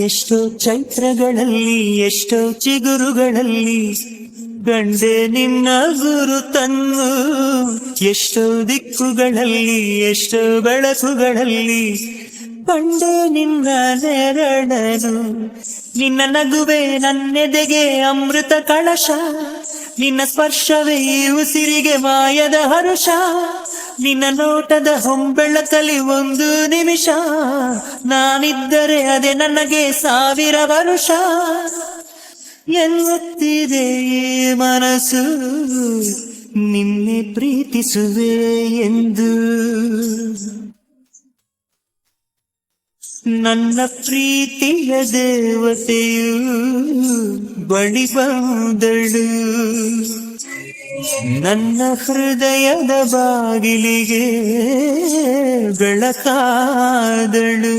ಎಷ್ಟೋ ಚೈತ್ರಗಳಲ್ಲಿ ಎಷ್ಟೋ ಚಿಗುರುಗಳಲ್ಲಿ ಗಂಡೆ ನಿನ್ನ ಗುರುತನ್ನು, ಎಷ್ಟೋ ದಿಕ್ಕುಗಳಲ್ಲಿ ಎಷ್ಟೋ ಬೆಳಕುಗಳಲ್ಲಿ ಕಂಡೆ ನಿನ್ನ ನೆರಳನು. ನಿನ್ನ ನಗುವೆ ನನ್ನೆದೆಗೆ ಅಮೃತ ಕಳಶ, ನಿನ್ನ ಸ್ಪರ್ಶವೇ ಉಸಿರಿಗೆ ಮಾಯದ ಹರುಷ, ನಿನ್ನ ನೋಟದ ಹೊಂಬೆಳಕಲಿ ಒಂದು ನಿಮಿಷ ನಾನಿದ್ದರೆ ಅದೇ ನನಗೆ 1000 ವರುಷ. ಎನ್ನುತ್ತಿದೆ ಮನಸ್ಸು ನಿನ್ನೆ ಪ್ರೀತಿಸುವೆ ಎಂದು. ನನ್ನ ಪ್ರೀತಿಯ ದೇವತೆಯು ಬಳಿ ಬಂದಳು, ನನ್ನ ಹೃದಯದ ಬಾಗಿಲಿಗೆ ಬೆಳಕಾದಳು.